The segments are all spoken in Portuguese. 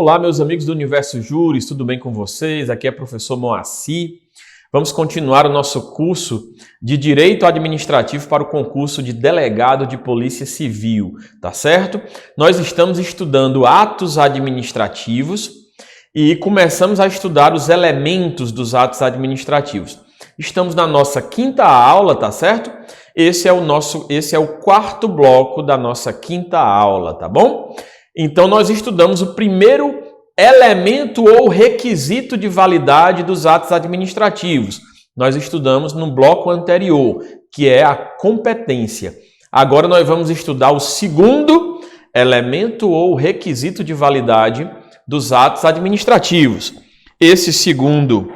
Olá, meus amigos do Universo Juris, tudo bem com vocês? Aqui é o professor Moacir. Vamos continuar o nosso curso de Direito Administrativo para o concurso de Delegado de Polícia Civil, tá certo? Nós estamos estudando atos administrativos e começamos a estudar os elementos dos atos administrativos. Estamos na nossa quinta aula, tá certo? Esse é o quarto bloco da nossa quinta aula, tá bom? Então, nós estudamos o primeiro elemento ou requisito de validade dos atos administrativos. Nós estudamos no bloco anterior, que é a competência. Agora, nós vamos estudar o segundo elemento ou requisito de validade dos atos administrativos. Esse segundo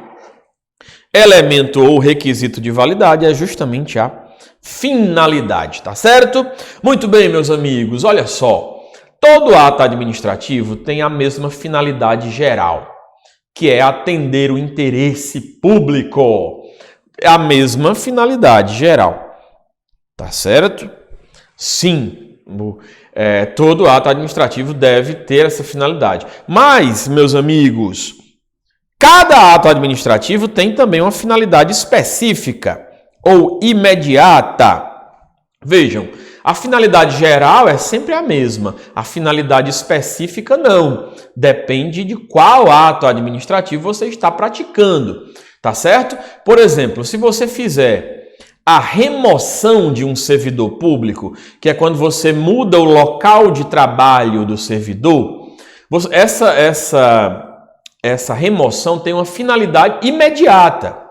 elemento ou requisito de validade é justamente a finalidade, tá certo? Muito bem, meus amigos, olha só. Todo ato administrativo tem a mesma finalidade geral, que é atender o interesse público. É a mesma finalidade geral, tá certo? Sim, todo ato administrativo deve ter essa finalidade. Mas, meus amigos, cada ato administrativo tem também uma finalidade específica ou imediata. Vejam, a finalidade geral é sempre a mesma, a finalidade específica não. Depende de qual ato administrativo você está praticando, tá certo? Por exemplo, se você fizer a remoção de um servidor público, que é quando você muda o local de trabalho do servidor, essa remoção tem uma finalidade imediata,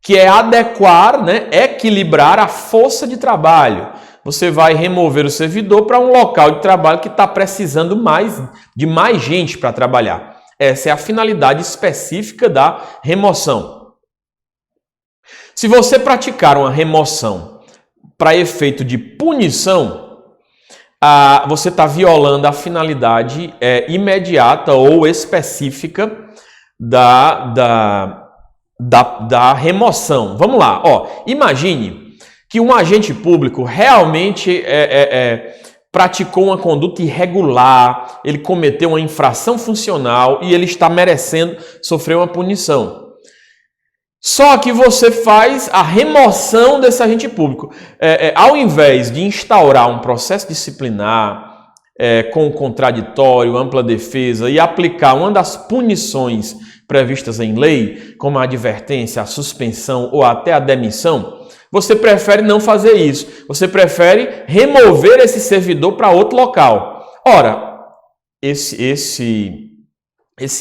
que é adequar, equilibrar a força de trabalho. Você vai remover o servidor para um local de trabalho que está precisando de mais gente para trabalhar. Essa é a finalidade específica da remoção. Se você praticar uma remoção para efeito de punição, você está violando a finalidade imediata ou específica da remoção. Vamos lá, imagine que um agente público realmente praticou uma conduta irregular, ele cometeu uma infração funcional e ele está merecendo sofrer uma punição. Só que você faz a remoção desse agente público. Ao invés de instaurar um processo disciplinar com contraditório, ampla defesa e aplicar uma das punições previstas em lei, como a advertência, a suspensão ou até a demissão, você prefere não fazer isso. Você prefere remover esse servidor para outro local. Ora, esse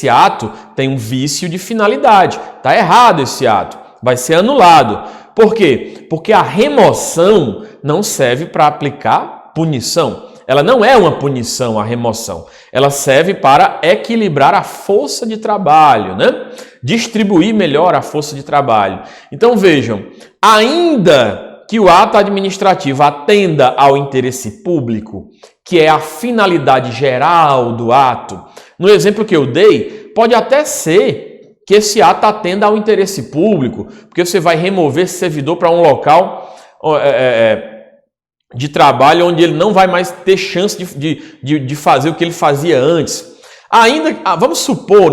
ato tem um vício de finalidade. Está errado esse ato. Vai ser anulado. Por quê? Porque a remoção não serve para aplicar punição. Ela não é uma punição, a remoção. Ela serve para equilibrar a força de trabalho, distribuir melhor a força de trabalho. Então vejam, ainda que o ato administrativo atenda ao interesse público, que é a finalidade geral do ato, no exemplo que eu dei, pode até ser que esse ato atenda ao interesse público, porque você vai remover esse servidor para um local de trabalho onde ele não vai mais ter chance de fazer o que ele fazia antes. Vamos supor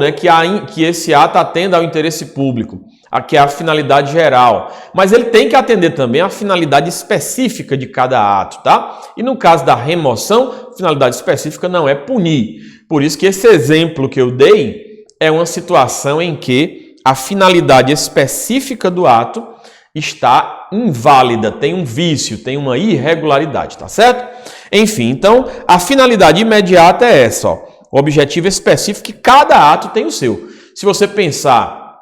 que esse ato atenda ao interesse público, que é a finalidade geral, mas ele tem que atender também à finalidade específica de cada ato, tá? E no caso da remoção, a finalidade específica não é punir. Por isso que esse exemplo que eu dei é uma situação em que a finalidade específica do ato está inválida, tem um vício, tem uma irregularidade, tá certo? Enfim, então, a finalidade imediata é essa, o objetivo específico que cada ato tem o seu. Se você pensar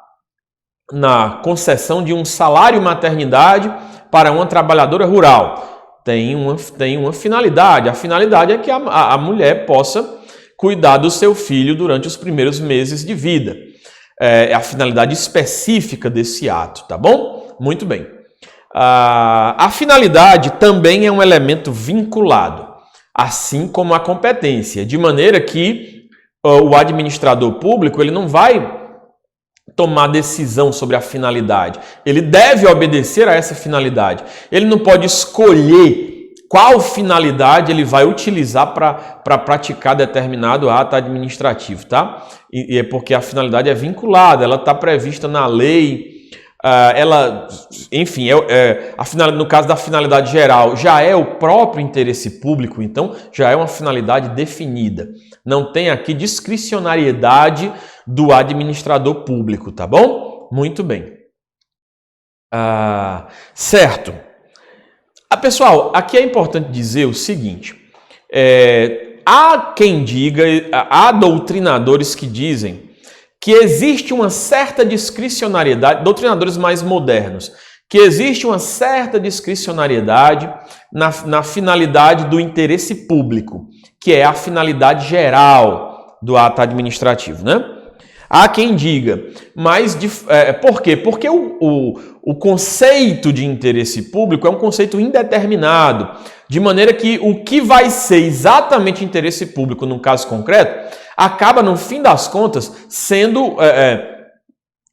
na concessão de um salário maternidade para uma trabalhadora rural, tem uma finalidade. A finalidade é que a mulher possa cuidar do seu filho durante os primeiros meses de vida. É a finalidade específica desse ato, tá bom? Muito bem. A finalidade também é um elemento vinculado, assim como a competência, de maneira que o administrador público ele não vai tomar decisão sobre a finalidade. Ele deve obedecer a essa finalidade. Ele não pode escolher qual finalidade ele vai utilizar para praticar determinado ato administrativo, tá? E é porque a finalidade é vinculada, ela está prevista na lei, enfim, no caso da finalidade geral, já é o próprio interesse público, então já é uma finalidade definida. Não tem aqui discricionariedade do administrador público, tá bom? Muito bem. Certo. Pessoal, aqui é importante dizer o seguinte, há quem diga, há doutrinadores que dizem que existe uma certa discricionariedade, doutrinadores mais modernos, que existe uma certa discricionariedade na finalidade do interesse público, que é a finalidade geral do ato administrativo, né? Há quem diga, mas por quê? Porque o conceito de interesse público é um conceito indeterminado, de maneira que o que vai ser exatamente interesse público no caso concreto acaba, no fim das contas, sendo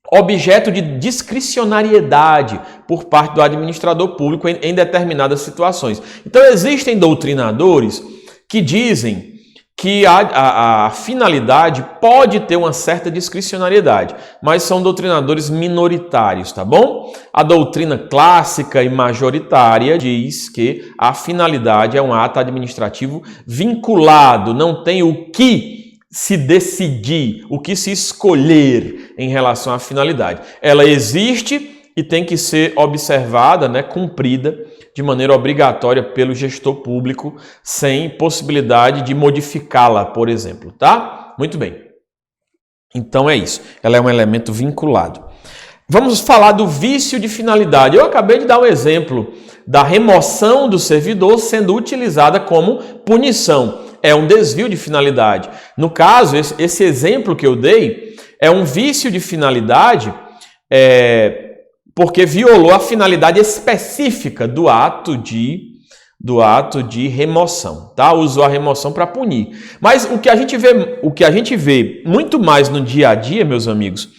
objeto de discricionariedade por parte do administrador público em determinadas situações. Então, existem doutrinadores que dizem que a finalidade pode ter uma certa discricionariedade, mas são doutrinadores minoritários, tá bom? A doutrina clássica e majoritária diz que a finalidade é um ato administrativo vinculado, não tem o que se decidir, o que se escolher em relação à finalidade. Ela existe e tem que ser observada, né, cumprida de maneira obrigatória pelo gestor público, sem possibilidade de modificá-la, por exemplo, tá? Muito bem. Então é isso. Ela é um elemento vinculado. Vamos falar do vício de finalidade. Eu acabei de dar um exemplo da remoção do servidor sendo utilizada como punição. É um desvio de finalidade. No caso, esse exemplo que eu dei é um vício de finalidade porque violou a finalidade específica do ato de remoção, tá? Usou a remoção para punir. Mas o que a gente vê muito mais no dia a dia, meus amigos,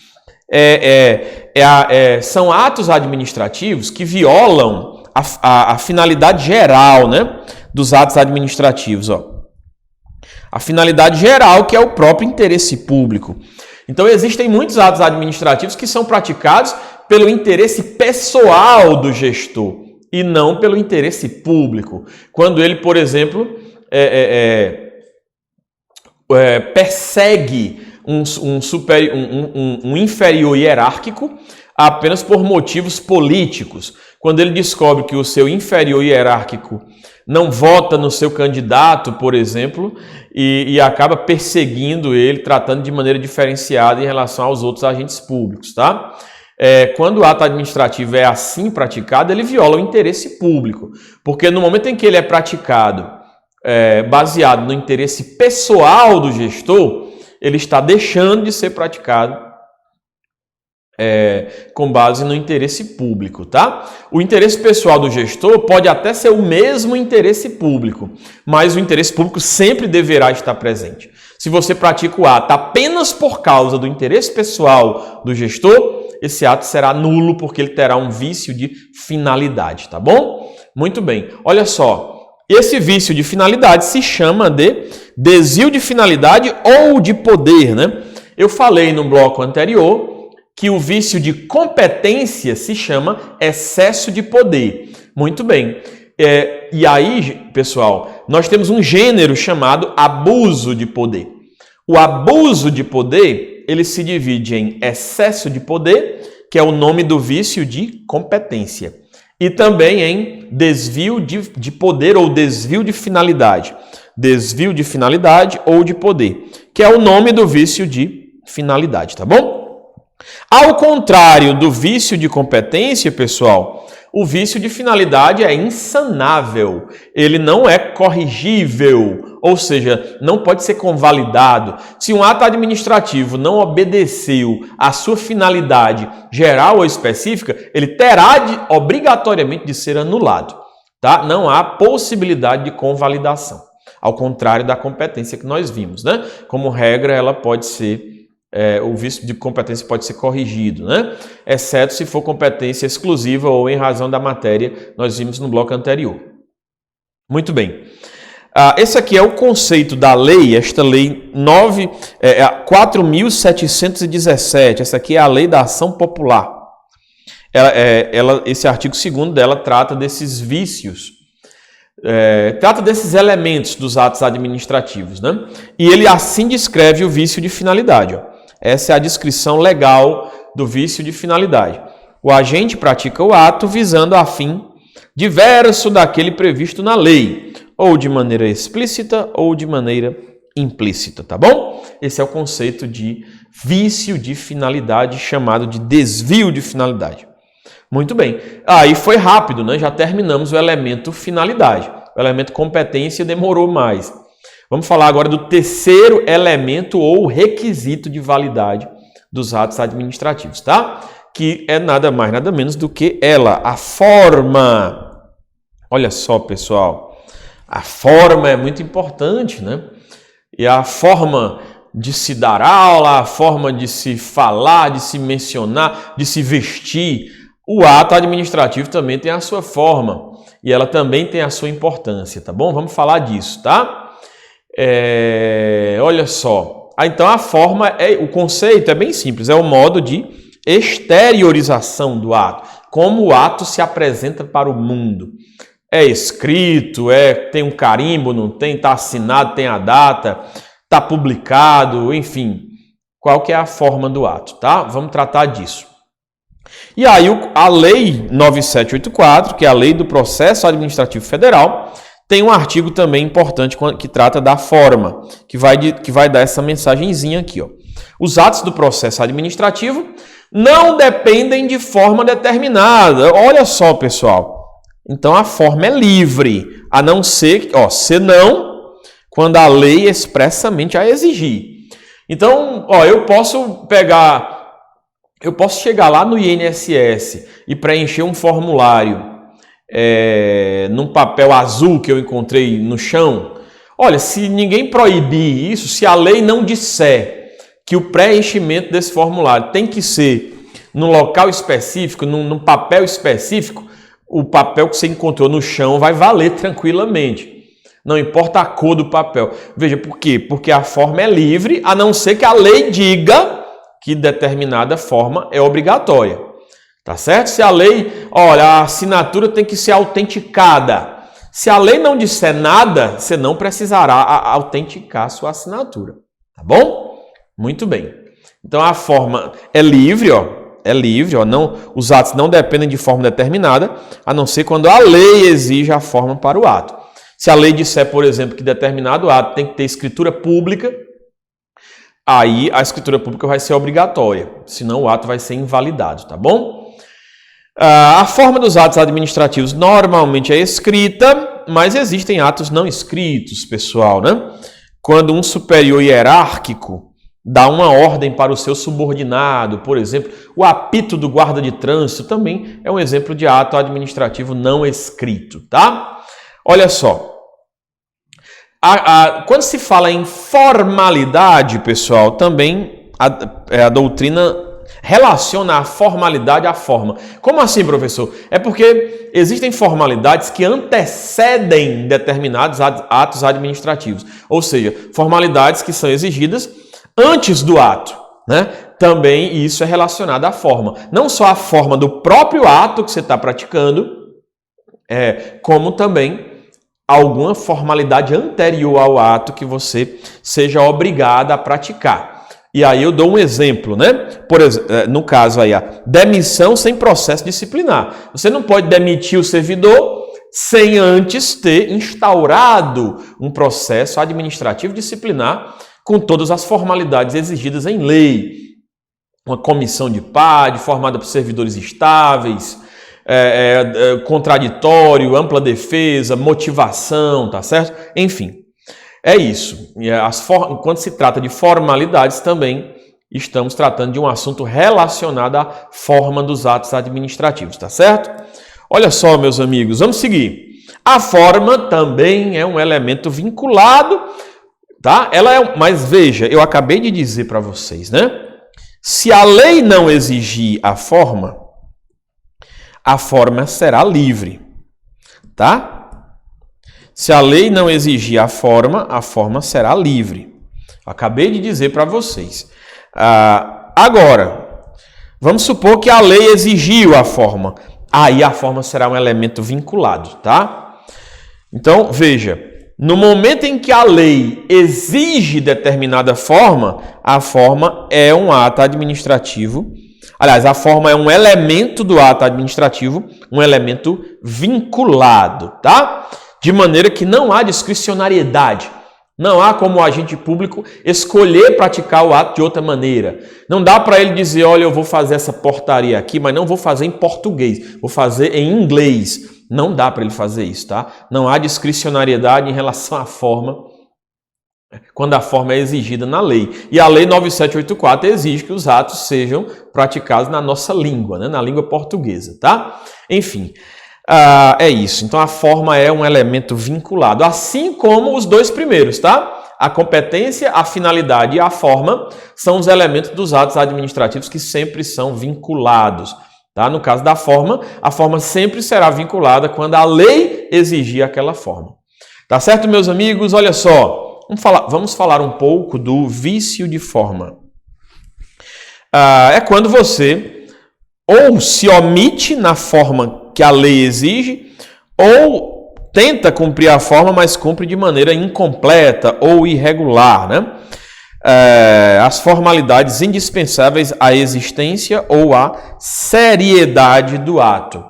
são atos administrativos que violam a finalidade geral, né, dos atos administrativos, ó. A finalidade geral, que é o próprio interesse público. Então, existem muitos atos administrativos que são praticados pelo interesse pessoal do gestor e não pelo interesse público. Quando ele, por exemplo, persegue um inferior hierárquico apenas por motivos políticos. Quando ele descobre que o seu inferior hierárquico não vota no seu candidato, por exemplo, e acaba perseguindo ele, tratando de maneira diferenciada em relação aos outros agentes públicos, tá? Quando o ato administrativo é assim praticado, ele viola o interesse público, porque no momento em que ele é praticado baseado no interesse pessoal do gestor, ele está deixando de ser praticado com base no interesse público, tá? O interesse pessoal do gestor pode até ser o mesmo interesse público, mas o interesse público sempre deverá estar presente. Se você pratica o ato apenas por causa do interesse pessoal do gestor, esse ato será nulo porque ele terá um vício de finalidade, tá bom? Muito bem. Olha só, esse vício de finalidade se chama de desvio de finalidade ou de poder, né? Eu falei no bloco anterior que o vício de competência se chama excesso de poder. Muito bem. E aí, pessoal, nós temos um gênero chamado abuso de poder. O abuso de poder, ele se divide em excesso de poder, que é o nome do vício de competência, e também em desvio de poder ou desvio de finalidade. Desvio de finalidade ou de poder, que é o nome do vício de finalidade, tá bom? Ao contrário do vício de competência, pessoal, o vício de finalidade é insanável, ele não é corrigível, ou seja, não pode ser convalidado. Se um ato administrativo não obedeceu à sua finalidade geral ou específica, ele terá obrigatoriamente de ser anulado, tá? Não há possibilidade de convalidação, ao contrário da competência que nós vimos, né? Como regra, ela pode ser o vício de competência pode ser corrigido, né? Exceto se for competência exclusiva ou em razão da matéria, nós vimos no bloco anterior. Muito bem. Esse aqui é o conceito da lei, esta lei 4.717, essa aqui é a lei da ação popular. Esse artigo 2º dela trata desses vícios, trata desses elementos dos atos administrativos, né? E ele assim descreve o vício de finalidade. Ó. Essa é a descrição legal do vício de finalidade. O agente pratica o ato visando a fim diverso daquele previsto na lei, ou de maneira explícita ou de maneira implícita, tá bom? Esse é o conceito de vício de finalidade, chamado de desvio de finalidade. Muito bem. Aí foi rápido, né? Já terminamos o elemento finalidade. O elemento competência demorou mais. Vamos falar agora do terceiro elemento ou requisito de validade dos atos administrativos, tá? Que é nada mais, nada menos do que a forma. Olha só, pessoal. A forma é muito importante, né? E a forma de se dar aula, a forma de se falar, de se mencionar, de se vestir. O ato administrativo também tem a sua forma e ela também tem a sua importância, tá bom? Vamos falar disso, tá? Olha só. Então a forma, o conceito é bem simples, é o modo de exteriorização do ato. Como o ato se apresenta para o mundo. É escrito, tem um carimbo, não tem, está assinado, tem a data, está publicado, enfim. Qual que é a forma do ato, tá? Vamos tratar disso. E aí a Lei 9784, que é a Lei do Processo Administrativo Federal, tem um artigo também importante que trata da forma, que vai dar essa mensagenzinha aqui. Ó. Os atos do processo administrativo não dependem de forma determinada. Olha só, pessoal. Então, a forma é livre, a não ser, senão, quando a lei expressamente a exigir. Então, eu posso chegar lá no INSS e preencher um formulário num papel azul que eu encontrei no chão. Olha, se ninguém proibir isso, se a lei não disser que o preenchimento desse formulário tem que ser num local específico, num papel específico, o papel que você encontrou no chão vai valer tranquilamente. Não importa a cor do papel. Veja, por quê? Porque a forma é livre, a não ser que a lei diga que determinada forma é obrigatória. Tá certo? Se a lei, a assinatura tem que ser autenticada. Se a lei não disser nada, você não precisará autenticar a sua assinatura. Tá bom? Muito bem. Então a forma é livre, os atos não dependem de forma determinada, a não ser quando a lei exige a forma para o ato. Se a lei disser, por exemplo, que determinado ato tem que ter escritura pública, aí a escritura pública vai ser obrigatória, senão o ato vai ser invalidado, tá bom? A forma dos atos administrativos normalmente é escrita, mas existem atos não escritos, pessoal, né? Quando um superior hierárquico dá uma ordem para o seu subordinado, por exemplo, o apito do guarda de trânsito também é um exemplo de ato administrativo não escrito, tá? Olha só, quando se fala em formalidade, pessoal, também a doutrina relaciona a formalidade à forma. Como assim, professor? É porque existem formalidades que antecedem determinados atos administrativos, ou seja, formalidades que são exigidas antes do ato, né? Também isso é relacionado à forma. Não só a forma do próprio ato que você está praticando, como também alguma formalidade anterior ao ato que você seja obrigado a praticar. E aí eu dou um exemplo, né? Por exemplo, no caso aí, a demissão sem processo disciplinar. Você não pode demitir o servidor sem antes ter instaurado um processo administrativo disciplinar com todas as formalidades exigidas em lei. Uma comissão de PAD formada por servidores estáveis, contraditório, ampla defesa, motivação, tá certo? Enfim, é isso. Quando se trata de formalidades também, estamos tratando de um assunto relacionado à forma dos atos administrativos, tá certo? Olha só, meus amigos, vamos seguir. A forma também é um elemento vinculado, tá? Mas veja, eu acabei de dizer para vocês, né? Se a lei não exigir a forma será livre, tá? Se a lei não exigir a forma será livre. Acabei de dizer para vocês. Agora, vamos supor que a lei exigiu a forma. Aí a forma será um elemento vinculado, tá? Então, veja, no momento em que a lei exige determinada forma, a forma é um ato administrativo. Aliás, a forma é um elemento do ato administrativo, um elemento vinculado, tá? De maneira que não há discricionariedade. Não há como o agente público escolher praticar o ato de outra maneira. Não dá para ele dizer, olha, eu vou fazer essa portaria aqui, mas não vou fazer em português, vou fazer em inglês. Não dá para ele fazer isso, tá? Não há discricionariedade em relação à forma, quando a forma é exigida na lei. E a lei 9784 exige que os atos sejam praticados na nossa língua, né? Na língua portuguesa, tá? Enfim, é isso. Então a forma é um elemento vinculado, assim como os dois primeiros, tá? A competência, a finalidade e a forma são os elementos dos atos administrativos que sempre são vinculados, tá? No caso da forma, a forma sempre será vinculada quando a lei exigir aquela forma. Tá certo, meus amigos? Olha só, vamos falar um pouco do vício de forma. É quando você ou se omite na forma que a lei exige, ou tenta cumprir a forma, mas cumpre de maneira incompleta ou irregular, né? As formalidades indispensáveis à existência ou à seriedade do ato.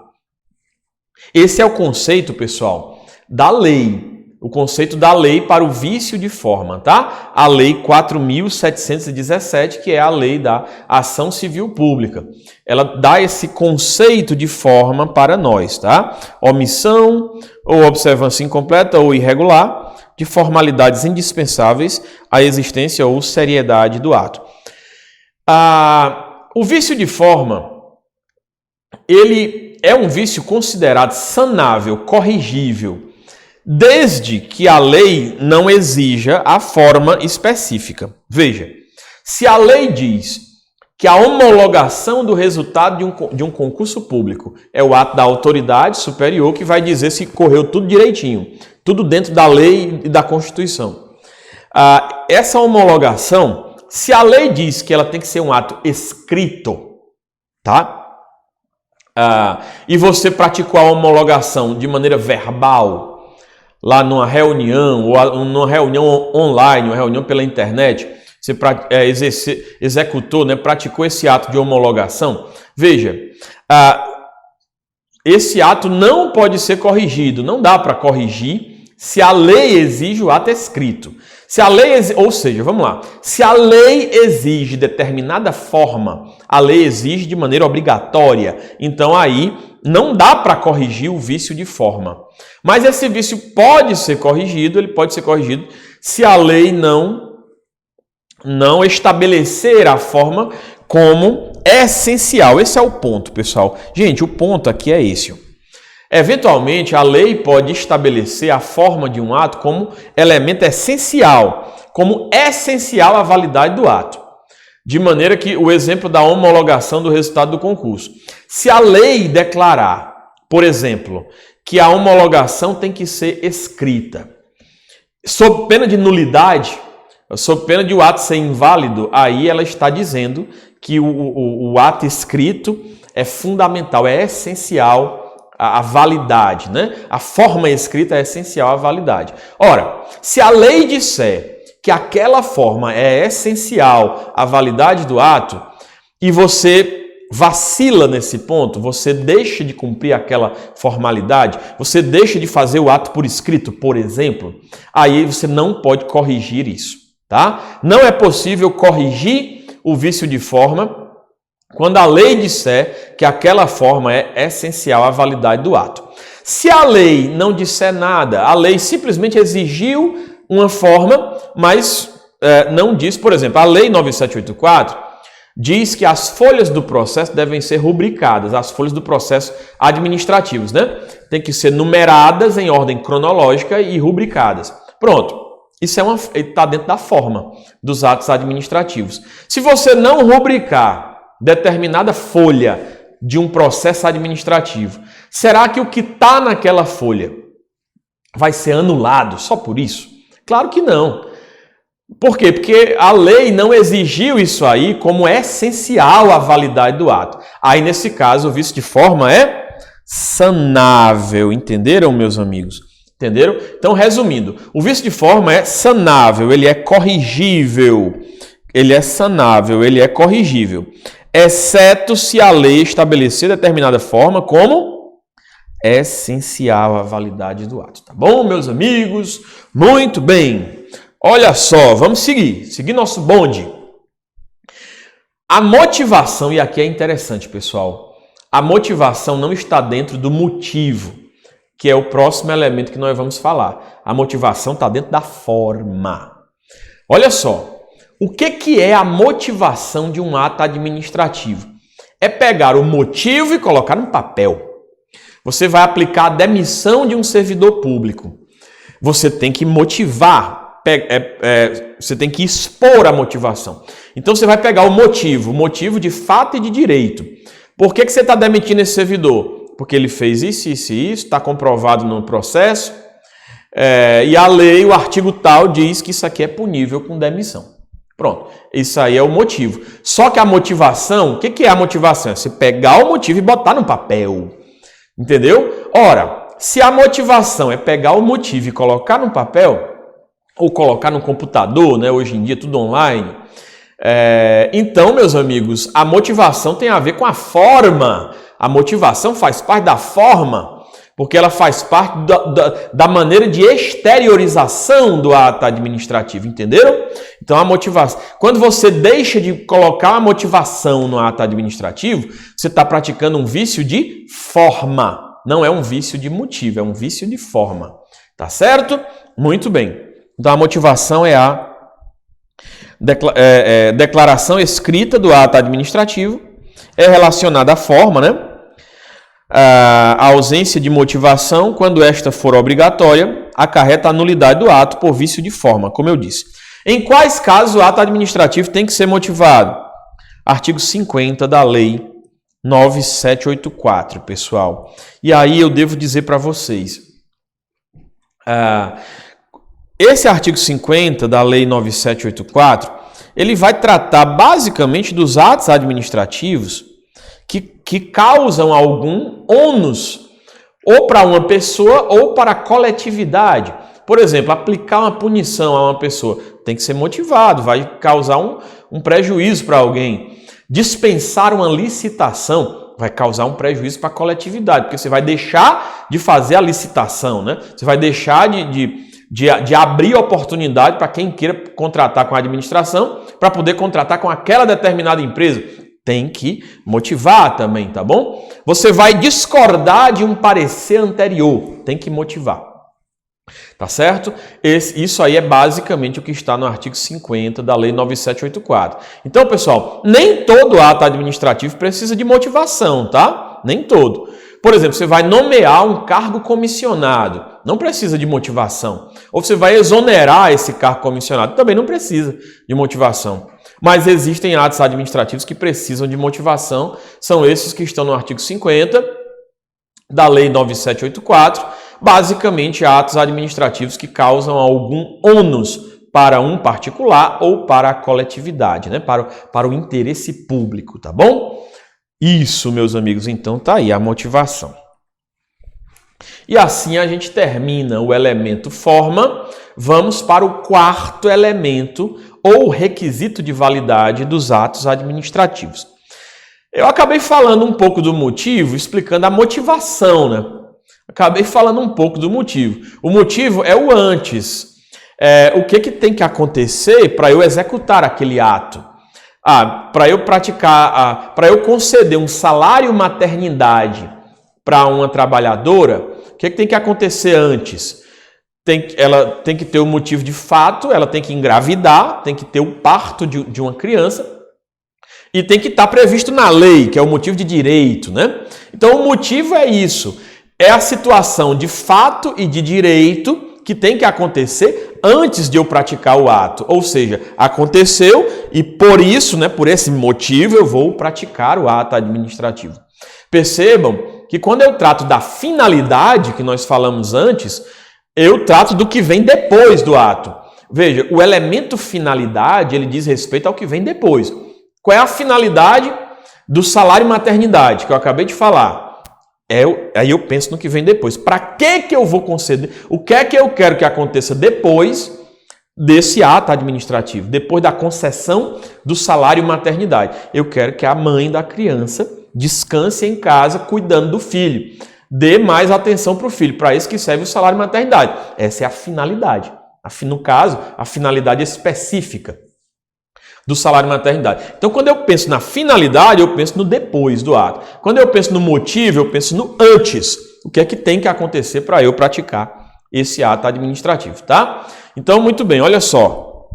Esse é o conceito, pessoal, da lei. O conceito da lei para o vício de forma, tá? A Lei 4.717, que é a lei da ação civil pública. Ela dá esse conceito de forma para nós, tá? Omissão ou observância incompleta ou irregular de formalidades indispensáveis à existência ou seriedade do ato. O vício de forma, ele é um vício considerado sanável, corrigível, desde que a lei não exija a forma específica. Veja, se a lei diz que a homologação do resultado de um concurso público é o ato da autoridade superior que vai dizer se correu tudo direitinho, tudo dentro da lei e da Constituição. Essa homologação, se a lei diz que ela tem que ser um ato escrito, tá? E você praticou a homologação de maneira verbal, lá numa reunião, ou numa reunião online, uma reunião pela internet, você executou, né, praticou esse ato de homologação. Veja, esse ato não pode ser corrigido, não dá para corrigir se a lei exige o ato escrito. Se a lei, ou seja, vamos lá, se a lei exige determinada forma, a lei exige de maneira obrigatória, então aí não dá para corrigir o vício de forma. Mas esse vício pode ser corrigido, ele pode ser corrigido se a lei não estabelecer a forma como essencial. Esse é o ponto, pessoal. Gente, o ponto aqui é esse. Eventualmente, a lei pode estabelecer a forma de um ato como elemento essencial, como essencial à validade do ato. De maneira que o exemplo da homologação do resultado do concurso. Se a lei declarar, por exemplo, que a homologação tem que ser escrita, sob pena de nulidade, sob pena de o ato ser inválido, aí ela está dizendo que o ato escrito é fundamental, é essencial à validade, né? A forma escrita é essencial à validade. Ora, se a lei disser que aquela forma é essencial à validade do ato e você vacila nesse ponto, você deixa de cumprir aquela formalidade, você deixa de fazer o ato por escrito, por exemplo, aí você não pode corrigir isso, tá? Não é possível corrigir o vício de forma quando a lei disser que aquela forma é essencial à validade do ato. Se a lei não disser nada, a lei simplesmente exigiu uma forma, mas não diz, por exemplo, a lei 9784 diz que as folhas do processo devem ser rubricadas, as folhas do processo administrativos, né? Tem que ser numeradas em ordem cronológica e rubricadas. Pronto. Isso está dentro da forma dos atos administrativos. Se você não rubricar determinada folha de um processo administrativo, será que o que está naquela folha vai ser anulado só por isso? Claro que não. Por quê? Porque a lei não exigiu isso aí como essencial à validade do ato. Aí, nesse caso, o vício de forma é sanável. Entenderam, meus amigos? Entenderam? Então, resumindo, o vício de forma é sanável, ele é corrigível. Ele é sanável, ele é corrigível. Exceto se a lei estabelecer determinada forma como essencial à validade do ato. Tá bom, meus amigos? Muito bem. Olha só, vamos seguir nosso bonde. A motivação, e aqui é interessante, pessoal, a motivação não está dentro do motivo, que é o próximo elemento que nós vamos falar. A motivação está dentro da forma. Olha só, o que é a motivação de um ato administrativo? É pegar o motivo e colocar no papel. Você vai aplicar a demissão de um servidor público. Você tem que motivar. Você tem que expor a motivação. Então você vai pegar o motivo de fato e de direito. Por que você está demitindo esse servidor? Porque ele fez isso, está comprovado no processo, e a lei, o artigo tal, diz que isso aqui é punível com demissão. Pronto, isso aí é o motivo. Só que a motivação, o que é a motivação? É você pegar o motivo e botar no papel. Entendeu? Ora, se a motivação é pegar o motivo e colocar no papel, ou colocar no computador, né? Hoje em dia tudo online. Então, meus amigos, a motivação tem a ver com a forma. A motivação faz parte da forma, porque ela faz parte da maneira de exteriorização do ato administrativo, entenderam? Então, a motivação. Quando você deixa de colocar a motivação no ato administrativo, você está praticando um vício de forma. Não é um vício de motivo, é um vício de forma. Tá certo? Muito bem. Então, a motivação é a declaração escrita do ato administrativo, é relacionada à forma, né? A ausência de motivação, quando esta for obrigatória, acarreta a nulidade do ato por vício de forma, como eu disse. Em quais casos o ato administrativo tem que ser motivado? Artigo 50 da Lei 9784, pessoal. E aí eu devo dizer para vocês... Esse artigo 50 da Lei 9784, ele vai tratar basicamente dos atos administrativos que causam algum ônus ou para uma pessoa ou para a coletividade. Por exemplo, aplicar uma punição a uma pessoa tem que ser motivado, vai causar um prejuízo para alguém. Dispensar uma licitação vai causar um prejuízo para a coletividade, porque você vai deixar de fazer a licitação, né? Você vai deixar de abrir oportunidade para quem queira contratar com a administração, para poder contratar com aquela determinada empresa. Tem que motivar também, tá bom? Você vai discordar de um parecer anterior. Tem que motivar. Tá certo? Isso aí é basicamente o que está no artigo 50 da Lei 9784. Então, pessoal, nem todo ato administrativo precisa de motivação, tá? Nem todo. Por exemplo, você vai nomear um cargo comissionado, não precisa de motivação. Ou você vai exonerar esse cargo comissionado, também não precisa de motivação. Mas existem atos administrativos que precisam de motivação, são esses que estão no artigo 50 da Lei 9784, basicamente atos administrativos que causam algum ônus para um particular ou para a coletividade, né? Para o interesse público, tá bom? Isso, meus amigos, então tá aí a motivação. E assim a gente termina o elemento forma, vamos para o quarto elemento ou requisito de validade dos atos administrativos. Eu acabei falando um pouco do motivo, explicando a motivação, né? Acabei falando um pouco do motivo. O motivo é o antes. O que tem que acontecer para eu executar aquele ato? Para eu praticar, para eu conceder um salário maternidade para uma trabalhadora, o que tem que acontecer antes? Ela tem que ter o motivo de fato, ela tem que engravidar, tem que ter o parto de uma criança e tem que estar previsto na lei, que é o motivo de direito, né? Então, o motivo é isso, é a situação de fato e de direito que tem que acontecer antes de eu praticar o ato. Ou seja, aconteceu e por isso, né, por esse motivo, eu vou praticar o ato administrativo. Percebam que quando eu trato da finalidade que nós falamos antes, Eu trato do que vem depois do ato. Veja, o elemento finalidade, ele diz respeito ao que vem depois. Qual é a finalidade do salário maternidade, que eu acabei de falar? Aí eu penso no que vem depois. Para que eu vou conceder? O que é que eu quero que aconteça depois desse ato administrativo? Depois da concessão do salário maternidade. Eu quero que a mãe da criança descanse em casa cuidando do filho. Dê mais atenção para o filho. Para isso que serve o salário maternidade. Essa é a finalidade. No caso, a finalidade específica do salário maternidade. Então, quando eu penso na finalidade, eu penso no depois do ato. Quando eu penso no motivo, eu penso no antes. O que é que tem que acontecer para eu praticar esse ato administrativo, tá? Então, muito bem, olha só.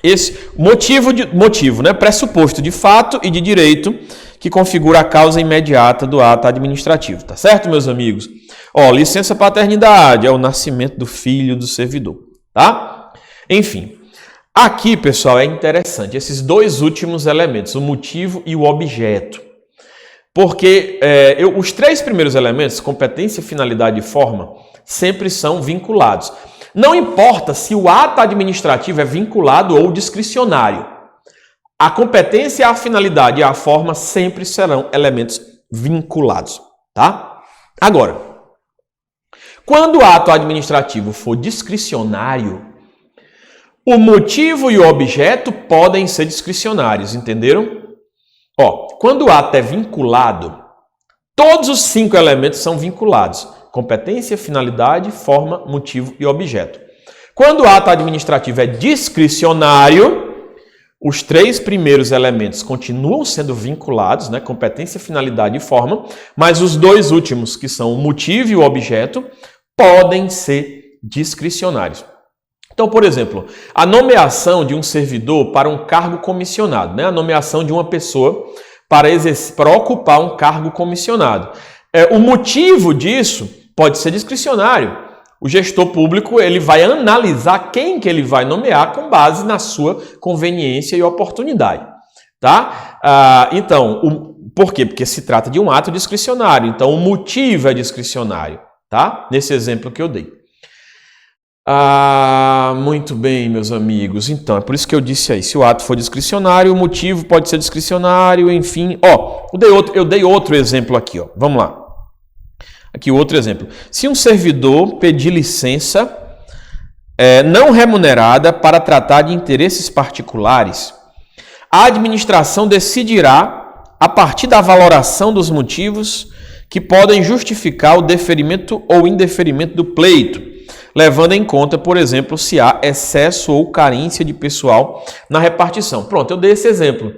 Esse motivo, né? Pressuposto de fato e de direito que configura a causa imediata do ato administrativo, tá certo, meus amigos? Ó, licença paternidade é o nascimento do filho do servidor, tá? Enfim, aqui, pessoal, é interessante esses dois últimos elementos, o motivo e o objeto. Porque os três primeiros elementos, competência, finalidade e forma, sempre são vinculados. Não importa se o ato administrativo é vinculado ou discricionário. A competência, a finalidade e a forma sempre serão elementos vinculados, tá? Agora, quando o ato administrativo for discricionário, o motivo e o objeto podem ser discricionários, entenderam? Ó, quando o ato é vinculado, todos os 5 elementos são vinculados. Competência, finalidade, forma, motivo e objeto. Quando o ato administrativo é discricionário, os 3 primeiros elementos continuam sendo vinculados, né? Competência, finalidade e forma, mas os 2 últimos, que são o motivo e o objeto, podem ser discricionários. Então, por exemplo, a nomeação de um servidor para um cargo comissionado, né? A nomeação de uma pessoa para ocupar um cargo comissionado. O motivo disso pode ser discricionário. O gestor público ele vai analisar quem que ele vai nomear com base na sua conveniência e oportunidade. Tá? Então, por quê? Porque se trata de um ato discricionário. Então, o motivo é discricionário. Tá? Nesse exemplo que eu dei. Muito bem, meus amigos. Então, é por isso que eu disse aí. Se o ato for discricionário, o motivo pode ser discricionário, enfim. Ó, eu dei outro exemplo aqui. Ó. Vamos lá. Aqui outro exemplo. Se um servidor pedir licença não remunerada para tratar de interesses particulares, a administração decidirá a partir da valoração dos motivos que podem justificar o deferimento ou indeferimento do pleito, levando em conta, por exemplo, se há excesso ou carência de pessoal na repartição. Pronto, eu dei esse exemplo.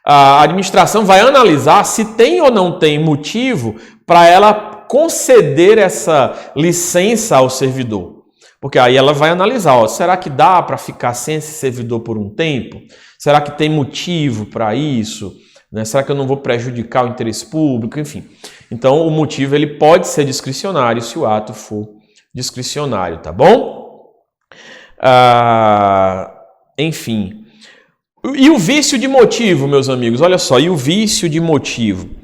A administração vai analisar se tem ou não tem motivo para ela conceder essa licença ao servidor. Porque aí ela vai analisar, ó, será que dá para ficar sem esse servidor por um tempo? Será que tem motivo para isso? Né? Será que eu não vou prejudicar o interesse público? Enfim. Então, o motivo ele pode ser discricionário se o ato for discricionário, tá bom? Enfim. E o vício de motivo, meus amigos? Olha só, e o vício de motivo?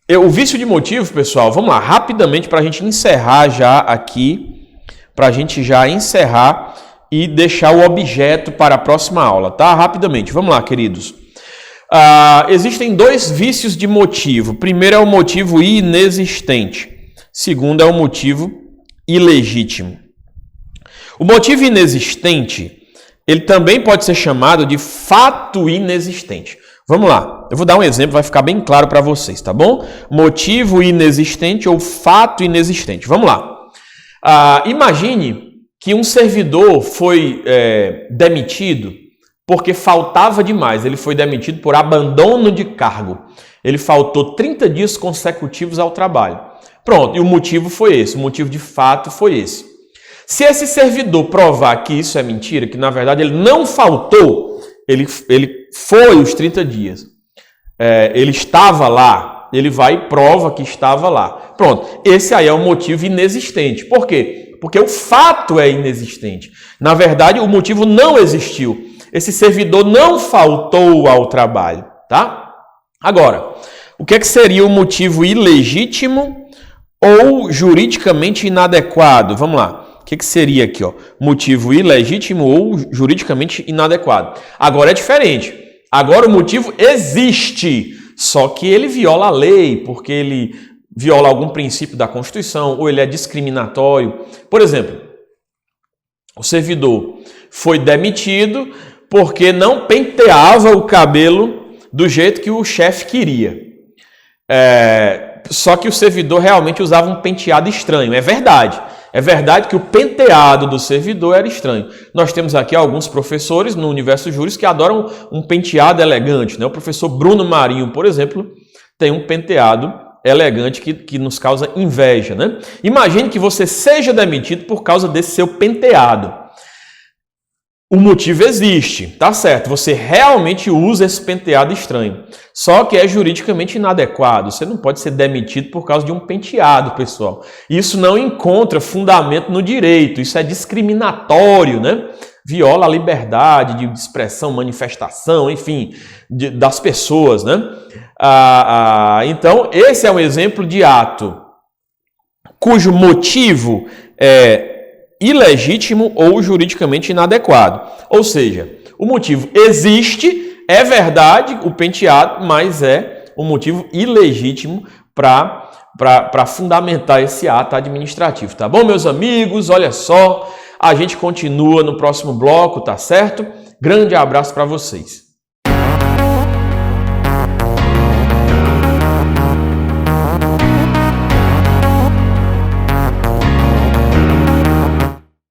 O vício de motivo, pessoal, vamos lá, rapidamente para a gente encerrar já aqui, para a gente já encerrar e deixar o objeto para a próxima aula, tá? Rapidamente, vamos lá, queridos. Existem 2 vícios de motivo. Primeiro é o motivo inexistente. Segundo é o motivo ilegítimo. O motivo inexistente, ele também pode ser chamado de fato inexistente. Vamos lá, eu vou dar um exemplo, vai ficar bem claro para vocês, tá bom? Motivo inexistente ou fato inexistente. Vamos lá. Imagine que um servidor foi demitido porque faltava demais. Ele foi demitido por abandono de cargo. Ele faltou 30 dias consecutivos ao trabalho. Pronto, e o motivo foi esse, o motivo de fato foi esse. Se esse servidor provar que isso é mentira, que na verdade ele não faltou, ele foi os 30 dias, ele estava lá, ele vai e prova que estava lá. Pronto, esse aí é o motivo inexistente. Por quê? Porque o fato é inexistente. Na verdade, o motivo não existiu. Esse servidor não faltou ao trabalho, tá? Agora, o que seria o motivo ilegítimo ou juridicamente inadequado. Vamos lá. O que seria aqui? Ó? Motivo ilegítimo ou juridicamente inadequado. Agora é diferente. Agora o motivo existe, só que ele viola a lei, porque ele viola algum princípio da Constituição, ou ele é discriminatório. Por exemplo, o servidor foi demitido porque não penteava o cabelo do jeito que o chefe queria. Só que o servidor realmente usava um penteado estranho. É verdade. É verdade que o penteado do servidor era estranho. Nós temos aqui alguns professores no universo juris que adoram um penteado elegante, né? O professor Bruno Marinho, por exemplo, tem um penteado elegante que nos causa inveja, né? Imagine que você seja demitido por causa desse seu penteado. O motivo existe, tá certo? Você realmente usa esse penteado estranho. Só que é juridicamente inadequado. Você não pode ser demitido por causa de um penteado, pessoal. Isso não encontra fundamento no direito. Isso é discriminatório, né? Viola a liberdade de expressão, manifestação, enfim, das pessoas, né? Então, esse é um exemplo de ato cujo motivo é ilegítimo ou juridicamente inadequado. Ou seja, o motivo existe, é verdade o penteado, mas é um motivo ilegítimo para fundamentar esse ato administrativo, tá bom, meus amigos? Olha só, a gente continua no próximo bloco, tá certo? Grande abraço para vocês.